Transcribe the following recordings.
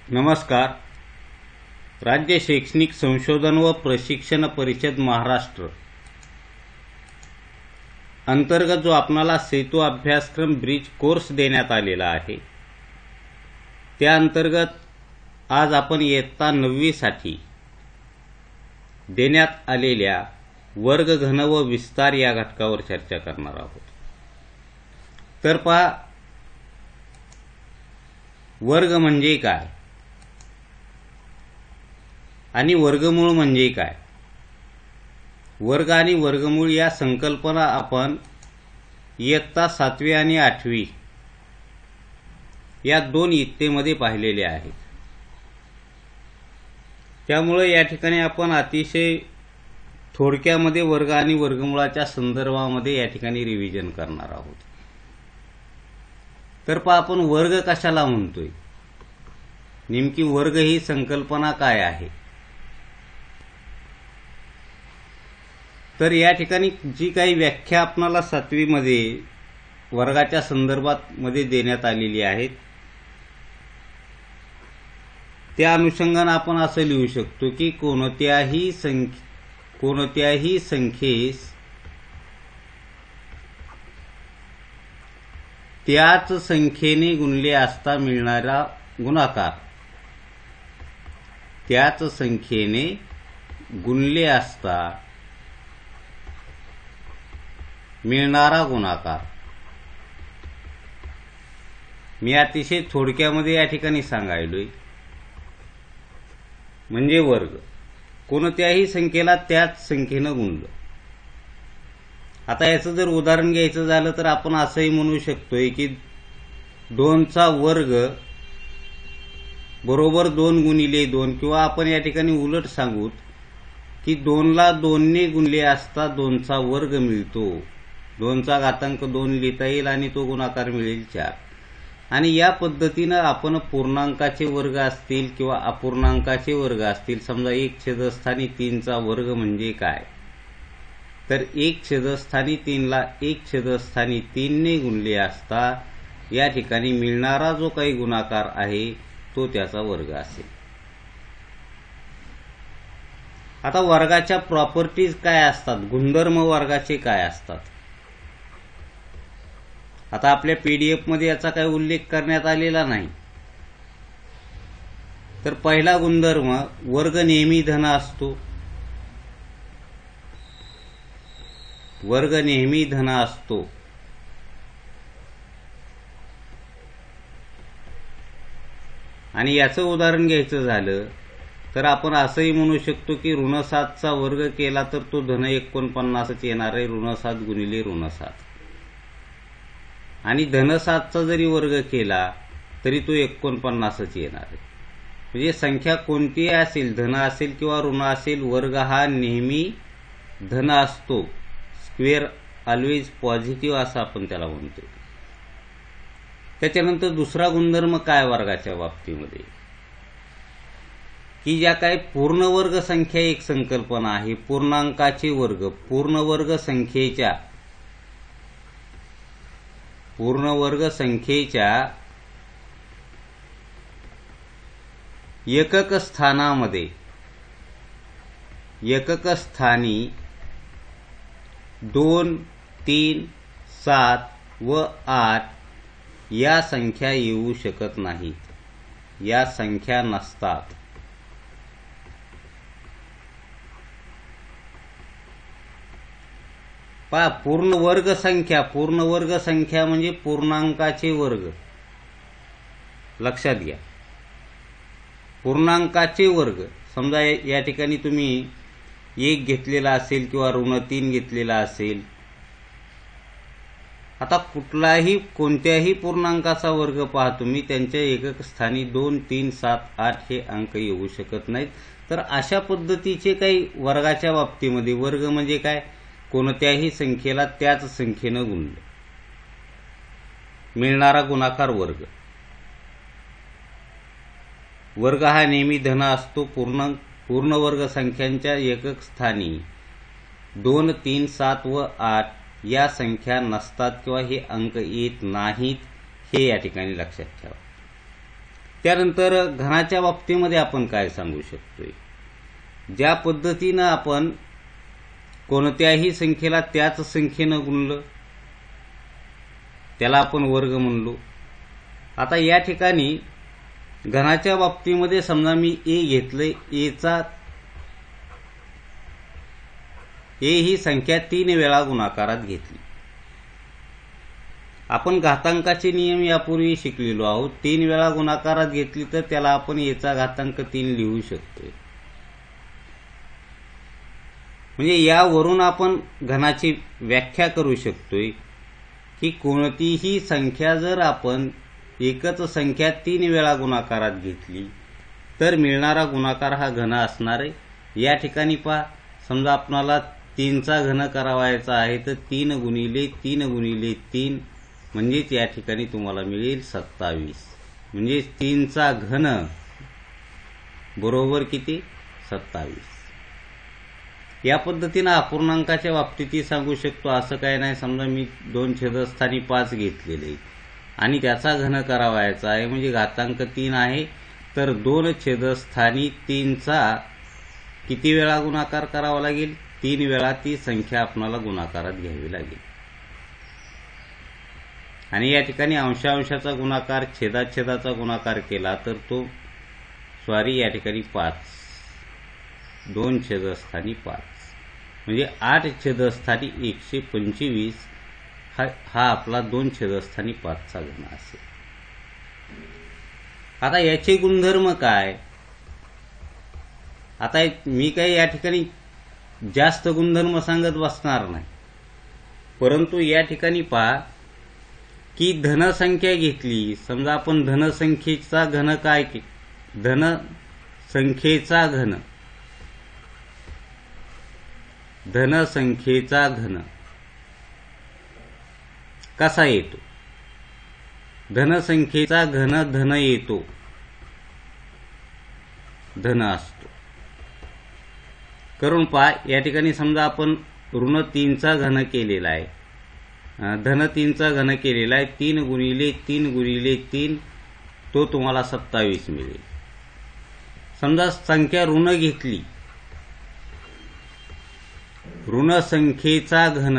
नमस्कार. राज्य शैक्षणिक संशोधन व प्रशिक्षण परिषद महाराष्ट्र अंतर्गत जो आपणाला सेतू अभ्यासक्रम ब्रिज कोर्स देण्यात आलेला आहे, त्या अंतर्गत आज आपण इयत्ता 9वी साठी देण्यात आलेल्या वर्ग घन व विस्तार या घटकावर चर्चा करणार आहोत. तर पहा, वर्ग म्हणजे काय आणि वर्गमूळ म्हणजे काय. वर्ग आणि वर्गमूळ या संकल्पना आपण इयत्ता 7वी आणि 8वी या दोन इयत्तेमध्ये पाहिलेल्या आहेत. त्यामुळे या ठिकाणी आपण अतिशय थोडक्यामध्ये वर्ग आणि वर्गमूळाच्या संदर्भामध्ये या ठिकाणी रिव्हिजन करणार आहोत. तर पहा, आपण वर्ग कशाला म्हणतोय, नेमकी वर्ग ही संकल्पना काय आहे. तर या ठिकाणी जी काही व्याख्या आपणाला 7वी मध्ये वर्गाच्या संदर्भात मध्ये देण्यात आलेली आहे, त्या अनुषंगाने आपण असं लिहू शकतो की कोणत्याही संख्येस त्याच संख्येने गुणले असता मिळणारा गुणाकार, त्याच संख्येने गुणले असता मिळणारा गुणाकार. मी अतिशय थोडक्यामध्ये या ठिकाणी सांगायलोय. म्हणजे वर्ग कोणत्याही संख्येला त्याच संख्येनं गुणलं. आता याचं जर उदाहरण घ्यायचं झालं तर आपण असंही म्हणू शकतोय की 2चा वर्ग बरोबर 2 गुणिले 2, किंवा आपण या ठिकाणी उलट सांगूत की 2ला 2ने गुणले असता 2चा वर्ग मिळतो. 2चा घातांक 2 लिहिता येईल आणि तो गुणाकार मिळेल 4. आणि या पद्धतीनं आपण पूर्णांकाचे वर्ग असतील किंवा अपूर्णांकाचे वर्ग असतील, समजा 1 छेदस्थानी 3चा वर्ग म्हणजे काय, तर 1 छेदस्थानी 3ला 1 छेदस्थानी 3ने गुणले असता या ठिकाणी मिळणारा जो काही गुणाकार आहे तो त्याचा वर्ग असेल. आता वर्गाच्या प्रॉपर्टीज काय असतात, गुणधर्म वर्गाचे काय असतात. आता आपल्या पीडीएफ मध्ये याचा काही उल्लेख करण्यात आलेला नाही. तर पहिला गुणधर्म, वर्ग नेहमी धन असतो. वर्ग नेहमी धन असतो. आणि याचं उदाहरण घ्यायचं झालं तर आपण असंही म्हणू शकतो की ऋण 7चा वर्ग केला तर तो धन 49च येणार आहे, ऋण 7 गुणिले ऋण 7. आणि धन 7चा जरी वर्ग केला तरी तो 49च येणार आहे. म्हणजे संख्या कोणतीही असेल, धन असेल किंवा ऋण असेल, वर्ग हा नेहमी धन असतो. स्क्वेअर ऑलवेज पॉझिटिव्ह असं आपण त्याला म्हणतो. त्याच्यानंतर दुसरा गुणधर्म काय वर्गाच्या बाबतीमध्ये, की ज्या काही पूर्ण वर्ग संख्या एक संकल्पना आहे, पूर्णांकाचे वर्ग, पूर्ण वर्ग संख्येच्या एकक स्थानी 2, 3, 7 व 8 या संख्या येऊ शकत नाहीत, या संख्या नसतात. पहा, पूर्ण वर्ग संख्या म्हणजे पूर्णांकाचे वर्ग. लक्षात घ्या, पूर्णांकाचे वर्ग. समजा या ठिकाणी तुम्ही 1 घेतलेला असेल किंवा ऋण 3 घेतलेला असेल. आता कोणत्याही पूर्णांकाचा वर्ग पहा तुम्ही, त्यांच्या एकक स्थानी 2, 3, 7, 8 हे अंक येऊ शकत नाहीत. तर अशा पद्धतीचे काही वर्गाच्या बाबतीमध्ये, वर्ग म्हणजे काय, कोणत्याही संख्येला त्याच संख्येनं गुणलं मिळणारा गुणाकार वर्ग. वर्ग हा नेहमी धन असतो. पूर्ण वर्ग संख्यांच्या एकक स्थानी 2, 3, 7 व 8 या संख्या नसतात किंवा हे अंक येत नाहीत, हे या ठिकाणी लक्षात ठेवा. त्यानंतर घनाच्या बाबतीमध्ये आपण काय सांगू शकतोय, ज्या पद्धतीनं आपण कोणत्याही संख्येला त्याच संख्येनं गुणलं त्याला आपण वर्ग म्हणलो. आता या ठिकाणी घनाच्या बाबतीमध्ये समजा मी ए घेतलंय, ए ही संख्या 3 वेळा गुणाकारात घेतली. आपण घातांकाचे नियम यापूर्वी शिकलेलो आहोत. 3 वेळा गुणाकारात घेतली तर त्याला आपण एचा घातांक 3 लिहू शकतोय. म्हणजे यावरून आपण घनाची व्याख्या करू शकतोय की कोणतीही संख्या जर आपण एकच संख्या 3 वेळा गुणाकारात घेतली तर मिळणारा गुणाकार हा घन असणार आहे. या ठिकाणी पहा, समजा आपणाला 3चा घन करावायचा आहे तर 3 गुणिले 3 गुणिले 3 म्हणजेच या ठिकाणी तुम्हाला मिळेल 27. म्हणजे 3चा घन बरोबर किती? 27. या पद्धतीनं अपूर्णांकाच्या बाबतीतही सांगू शकतो. असं काय नाही, समजा मी 2 छेदस्थानी 5 घेतलेले आणि त्याचा घन करावायचा आहे म्हणजे घातांक 3 आहे, तर 2 छेदस्थानी 3चा किती वेळा गुणाकार करावा लागेल? 3 वेळा ती संख्या आपणाला गुणाकारात घ्यावी लागेल. आणि या ठिकाणी अंशांशाचा गुणाकार छेदाछेदाचा गुणाकार केला तर तो या ठिकाणी 5, 2 छेदस्थानी 5 म्हणजे 8 छेदस्थानी 125 हा आपला 2 छेदस्थानी 5चा घन असेल. आता याचे गुणधर्म काय? आता मी काही या ठिकाणी जास्त गुणधर्म सांगत बसणार नाही, परंतु या ठिकाणी पहा की धनसंख्या घेतली. समजा आपण धनसंख्येचा घन काय धनसंख्येचा घन कसा येतो? धनसंख्येचा घन धन येतो, धन असतो. करून पहा, या ठिकाणी समजा आपण ऋण 3चा घन केलेला आहे, धन 3चा घन केलेला आहे. 3 गुणिले 3 गुणिले 3 तो तुम्हाला 27 मिळेल. समजा संख्या ऋण घेतली, ऋण संख्येचा घन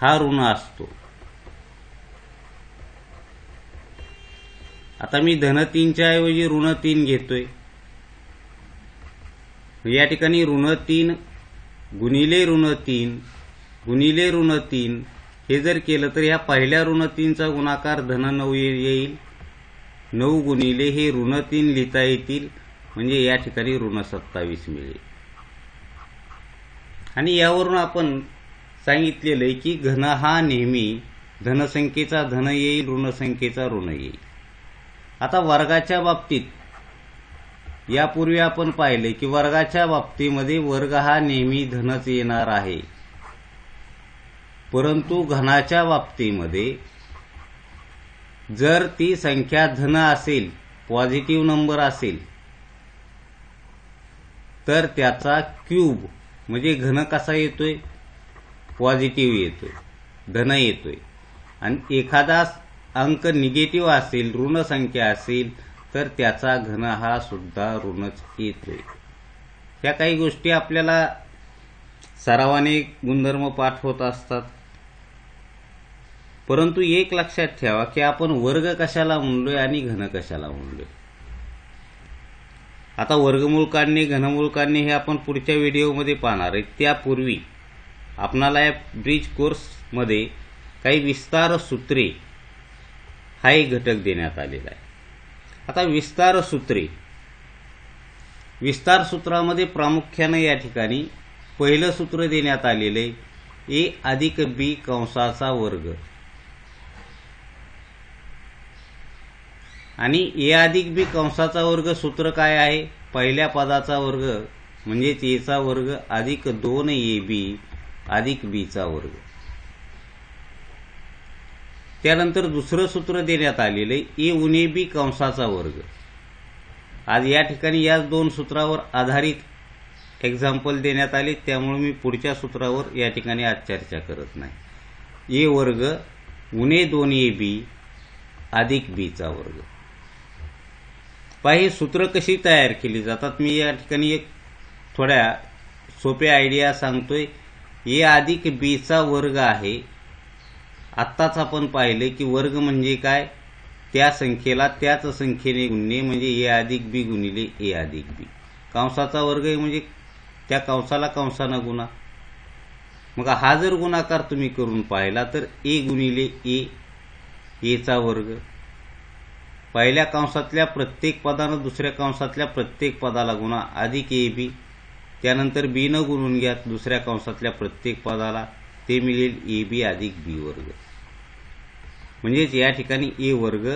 हा ऋण असतो. आता मी धन 3च्या ऐवजी ऋण 3 घेतोय. या ठिकाणी ऋण 3 गुणिले ऋण 3 गुणिले ऋण 3 हे जर केलं तर ह्या पहिल्या ऋण 3चा गुणाकार धन 9 येईल. 9 गुणिले हे ऋण 3 लिहिता येतील म्हणजे या ठिकाणी ऋण 27 मिळेल. आणि यावरून आपण सांगितलेलं आहे की घन हा नेहमी धनसंख्येचा धन येईल, ऋणसंख्येचा ऋण येईल. आता वर्गाच्या बाबतीत यापूर्वी आपण पाहिले की वर्गाच्या बाबतीमध्ये वर्ग हा नेहमी धनच येणार आहे, परंतु घनाच्या बाबतीमध्ये जर ती संख्या धन असेल, पॉझिटिव्ह नंबर असेल, तर त्याचा क्यूब म्हणजे घन कसा येतोय? पॉझिटिव्ह येतोय, धन येतोय. आणि एखादा अंक निगेटिव्ह असेल, ऋण संख्या असेल, तर त्याचा घन हा सुद्धा ऋणच येतोय. ह्या काही गोष्टी आपल्याला सरावाने गुणधर्म पाठ होत असतात. परंतु एक लक्षात ठेवा की आपण वर्ग कशाला म्हणलोय आणि घन कशाला म्हणलोय. आता वर्गमूळ काढणे, घनमूळ काढणे हे आपण पुढच्या व्हिडिओमध्ये पाहणार आहे. त्यापूर्वी आपणाला या ब्रिज कोर्समध्ये काही विस्तार सूत्रे हा एक घटक देण्यात आलेला आहे. आता विस्तार सूत्रामध्ये प्रामुख्याने या ठिकाणी पहिलं सूत्र देण्यात आलेले ए अधिक बी कंसाचा वर्ग. आणि ए अधिक बी कंसाचा वर्ग सूत्र काय आहे? पहिल्या पदाचा वर्ग म्हणजेच एचा वर्ग अधिक 2ab अधिक बीचा वर्ग. त्यानंतर दुसरं सूत्र देण्यात आलेले ए उणे बी कंसाचा वर्ग. आज या ठिकाणी या दोन सूत्रावर आधारित एक्झाम्पल देण्यात आले, त्यामुळे मी पुढच्या सूत्रावर या ठिकाणी आज चर्चा करत नाही. ए वर्ग उणे 2ab अधिक बीचा वर्ग. पहा ही सूत्र कशी तयार केली जातात. मी या ठिकाणी एक थोड्या सोप्या आयडिया सांगतोय. ए अधिक बीचा वर्ग आहे. आत्ताच आपण पाहिले की वर्ग म्हणजे काय, त्या संख्येला त्याच संख्येने गुणणे म्हणजे ए अधिक बी गुणिले ए अधिक बी. कंसाचा वर्ग म्हणजे त्या कंसाला कंसानं गुणा. मग हा जर गुणाकार तुम्ही करून पाहिला तर ए गुणिले एचा वर्ग. पहिल्या कंसातल्या प्रत्येक पदानं दुसऱ्या कंसातल्या प्रत्येक पदाला गुणा अधिक ए बी. त्यानंतर बी न गुणून घ्या दुसऱ्या कंसातल्या प्रत्येक पदाला, ते मिळेल ए बी अधिक बी वर्ग. म्हणजेच या ठिकाणी ए वर्ग,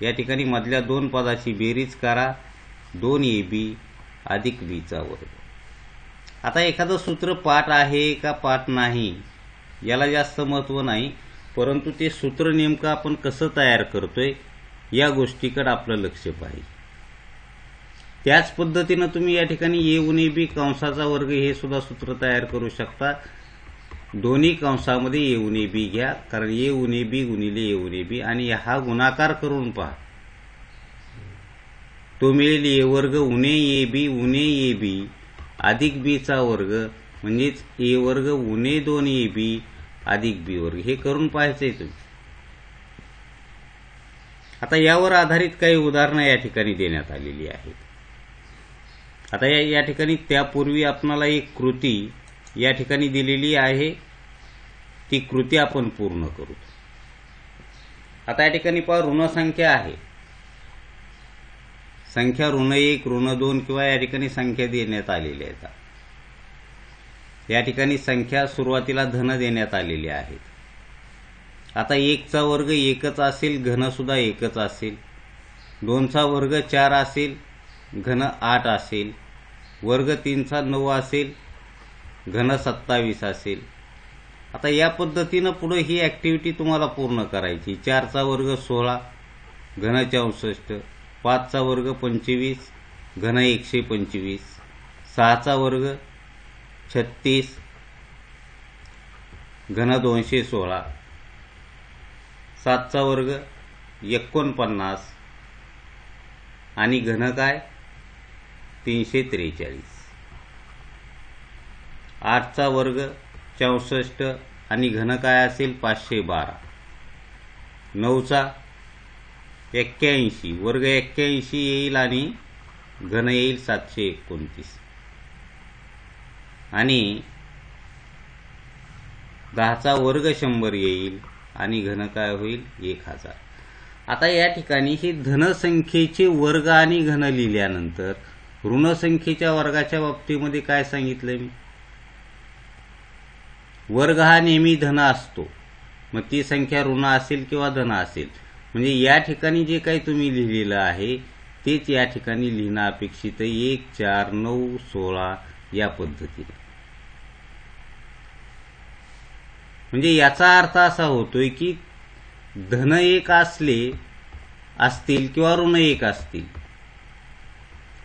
या ठिकाणी मधल्या दोन पदाची बेरीज करा, 2ab अधिक बीचा वर्ग. आता एखादं सूत्र पाठ आहे का पाठ नाही याला जास्त महत्त्व नाही, परंतु ते सूत्र नेमकं आपण कसं तयार करतोय या गोष्टीकडे आपलं लक्ष पाहिजे. त्याच पद्धतीनं तुम्ही या ठिकाणी ए उणे बी कंसाचा वर्ग हे सुद्धा सूत्र तयार करू शकता. दोन्ही कंसामध्ये ए उणे बी घ्या, कारण ए उणे बी गुणिले ए उणे बी आणि हा गुणाकार करून पहा, तो मिळेल ए वर्ग उणे ए बी उणे ए बी अधिक बीचा वर्ग, म्हणजेच ए वर्ग उणे 2ab अधिक बी वर्ग. हे करून पाहायचंय तुम्ही. आता यावर आधारित काही उदाहरणं या ठिकाणी देण्यात आलेली आहेत. आता या ठिकाणी त्यापूर्वी आपणाला एक कृती या ठिकाणी दिलेली आहे, ती कृती आपण पूर्ण करू. आता या ठिकाणी पहा ऋणसंख्या आहे. संख्या ऋण 1 ऋण 2 किंवा या ठिकाणी संख्या देण्यात आलेल्या आहेत. या ठिकाणी संख्या सुरुवातीला धन देण्यात आलेल्या आहेत. आता 1चा वर्ग 1च असेल, घन सुद्धा 1च असेल. 2चा वर्ग 4 असेल, घन 8 असेल. वर्ग 3चा 9 असेल, घन 27 असेल. आता या पद्धतीनं पुढे ही ॲक्टिव्हिटी तुम्हाला पूर्ण करायची. 4चा वर्ग 16, घन 64. 5चा वर्ग 25, घन 125. 6चा वर्ग 36, घन 216. 7चा वर्ग 49 आणि घन काय 343. 8चा वर्ग 64 आणि घन काय असेल 512. 9चा 81, वर्ग 81 येईल आणि घन येईल 729. आणि 10चा वर्ग 100 येईल आणि घन काय होईल 1000. आता या ठिकाणी ही धनसंख्येचे वर्ग आणि घन लिहिल्यानंतर ऋणसंख्येच्या वर्गाच्या बाबतीमध्ये काय सांगितलं मी, वर्ग हा नेहमी धन असतो. मग ती संख्या ऋण असेल किंवा धन असेल, म्हणजे या ठिकाणी जे काही तुम्ही लिहिलेलं आहे तेच या ठिकाणी लिहिणं अपेक्षित आहे. 1 4 9 16 या पद्धतीने. म्हणजे याचा अर्थ असा होतोय की धन 1 असतील किंवा ऋण 1 असतील,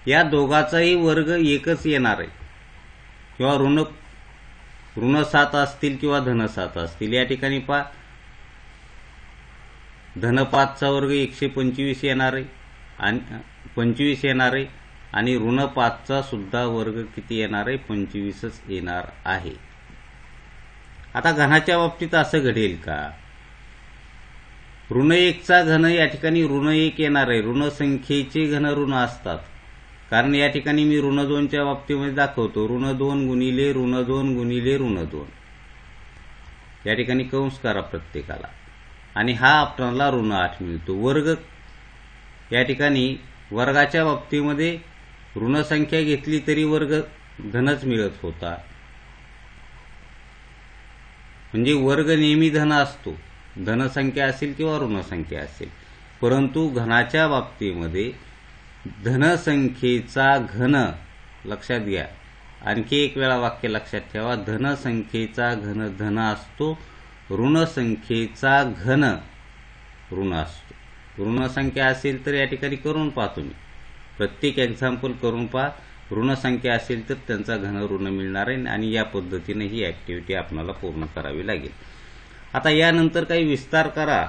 या दोघाचाही वर्ग 1च येणार आहे. किंवा ऋण 7 असतील किंवा धन 7 असतील. या ठिकाणी पहा धन 5चा वर्ग 125 येणार आहे आणि 25 येणार आहे आणि ऋण 5चा सुद्धा वर्ग किती येणार आहे 25च येणार आहे. आता घनाच्या बाबतीत असं घडेल का, ऋण 1चा घन या ठिकाणी ऋण 1 येणार आहे. ऋण संख्येचे घन ऋण असतात, कारण या ठिकाणी मी ऋण 2च्या बाबतीमध्ये दाखवतो ऋण 2 गुणिले ऋण 2 गुणिले ऋण 2. या ठिकाणी कंस करा प्रत्येकाला आणि हा आपल्याला ऋण 8 मिळतो. वर्ग या ठिकाणी वर्गाच्या बाबतीमध्ये ऋण संख्या घेतली तरी वर्ग धनच मिळत होता. म्हणजे वर्ग नेहमी धन असतो, धनसंख्या असेल किंवा ऋणसंख्या असेल. परंतु घनाच्या बाबतीमध्ये धनसंख्येचा घन, लक्षात घ्या, आणखी एक वेळा वाक्य लक्षात ठेवा, धनसंख्येचा घन धन असतो, ऋणसंख्येचा घन ऋण असतो. ऋणसंख्या असेल तर या ठिकाणी करून पहा तुम्ही, प्रत्येक एक्झाम्पल करून पहा. ऋणसंख्या असेल तर त्यांचा घन ऋण मिळणार आहे आणि या पद्धतीने ही ॲक्टिव्हिटी आपल्याला पूर्ण करावी लागेल. आता यानंतर काही विस्तार करा.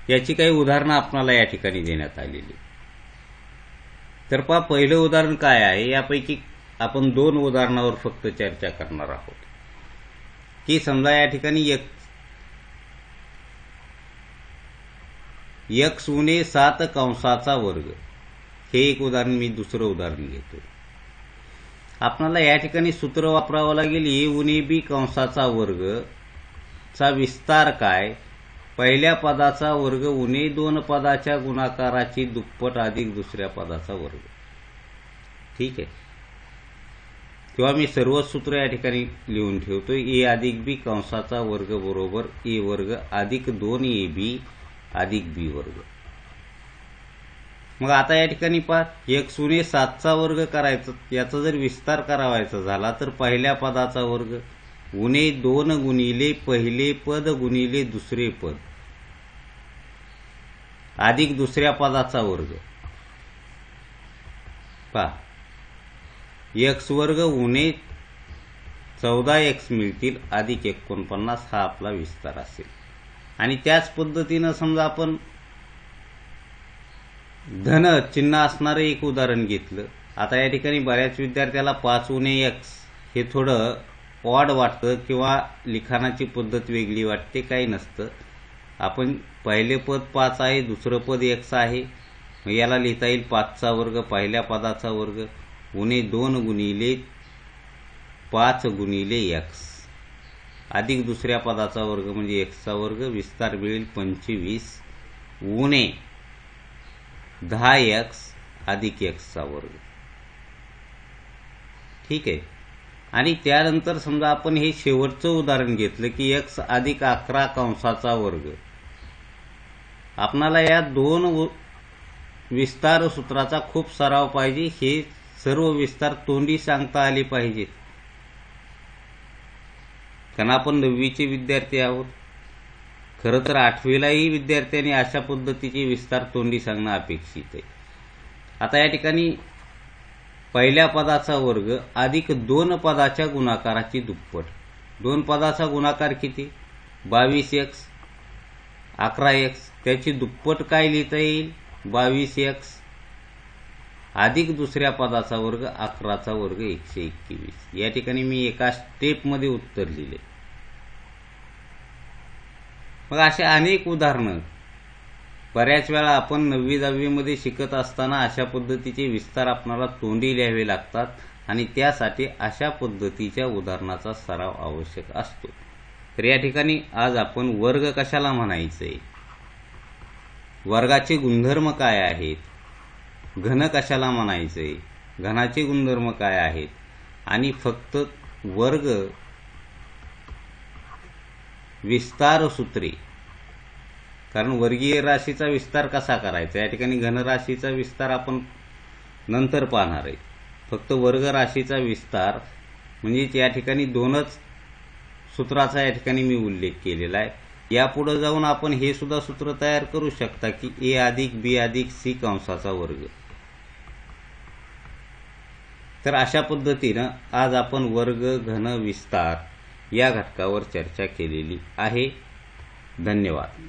याची काही उदाहरणं आपल्याला या ठिकाणी देण्यात आलेली. तर पहा, पहिलं उदाहरण काय आहे, यापैकी आपण 2 उदाहरणावर फक्त चर्चा करणार आहोत. की समजा या ठिकाणी x उणे 7 कंसाचा वर्ग, हे एक उदाहरण. मी दुसरं उदाहरण घेतो. आपल्याला या ठिकाणी सूत्र वापरावं लागेल a उणे b कंसाचा वर्ग चा विस्तार काय, पहिल्या पदाचा वर्ग उणे 2 पदाच्या गुणाकाराची दुप्पट अधिक दुसऱ्या पदाचा वर्ग. ठीक आहे. किंवा मी सर्व सूत्र या ठिकाणी लिहून ठेवतो. a अधिक b कंसाचा वर्ग बरोबर a वर्ग अधिक 2ab अधिक b वर्ग. मग आता या ठिकाणी पहा, x उणे 7चा वर्ग करायचा, याचा जर विस्तार करावायचा झाला तर पहिल्या पदाचा वर्ग उणे 2 गुणिले पहिले पद गुणिले दुसरे पद अधिक दुसऱ्या पदाचा वर्ग. पहा, x वर्ग उणे 14x मिळतील अधिक 49 हा आपला विस्तार असेल. आणि त्याच पद्धतीनं समजा आपण धन चिन्ह असणारं एक उदाहरण घेतलं. आता या ठिकाणी बऱ्याच विद्यार्थ्याला 5 उणे x हे थोडं ऑड वाटतं किंवा लिखाणाची पद्धत वेगळी वाटते. काही नसतं. आपण पहिले पद 5 आहे, दुसरं पद x आहे. मग याला लिहिता येईल 5चा वर्ग पहिल्या पदाचा वर्ग उणे 2 गुणिले 5 गुणिले x अधिक दुसऱ्या पदाचा वर्ग म्हणजे x चा वर्ग. विस्तार मिळेल 25 उणे 10x अधिक x चा वर्ग. ठीक आहे. आणि त्यानंतर समजा आपण हे शेवटचं उदाहरण घेतलं की x अधिक 11 कंसाचा वर्ग. आपणाला या 2 विस्तार सूत्राचा खूप सराव पाहिजे. हे सर्व विस्तार तोंडी सांगता आले पाहिजेत, कारण आपण 9वीचे विद्यार्थी आहोत. खरं तर 8वीलाही विद्यार्थ्यांनी अशा पद्धतीचे विस्तार तोंडी सांगणं अपेक्षित आहे. आता या ठिकाणी पहिल्या पदाचा वर्ग अधिक 2 पदाच्या गुणाकाराची दुप्पट. 2 पदाचा गुणाकार किती? 22x 11x. त्याची दुप्पट काय लिहिता येईल? 22x अधिक दुसऱ्या पदाचा वर्ग 11चा वर्ग 121. या ठिकाणी मी एका स्टेपमध्ये उत्तर लिहिले. मग असे अनेक उदाहरणं बऱ्याच वेळा आपण 9वी 10वीमध्ये शिकत असताना अशा पद्धतीचे विस्तार आपल्याला तोंडी लिहावे लागतात आणि त्यासाठी अशा पद्धतीच्या उदाहरणाचा सराव आवश्यक असतो. तर या ठिकाणी आज आपण वर्ग कशाला म्हणायचे, वर्गाचे गुणधर्म काय आहेत, घन कशाला म्हणायचे, घनाचे गुणधर्म काय आहेत आणि फक्त वर्ग विस्तार सूत्रे, कारण वर्गीय राशीचा विस्तार कसा करायचा, या ठिकाणी घनराशीचा विस्तार आपण नंतर पाहणार आहे. फक्त वर्ग राशीचा विस्तार म्हणजे या ठिकाणी 2च सूत्राचा या ठिकाणी मी उल्लेख केलेला आहे. यापुढे जाऊन आपण हे सुद्धा सूत्र तयार करू शकता की a अधिक b अधिक c कंसाचा वर्ग. तर अशा पद्धतीनं आज आपण वर्ग घन विस्तार या घटकावर चर्चा केलेली आहे. धन्यवाद.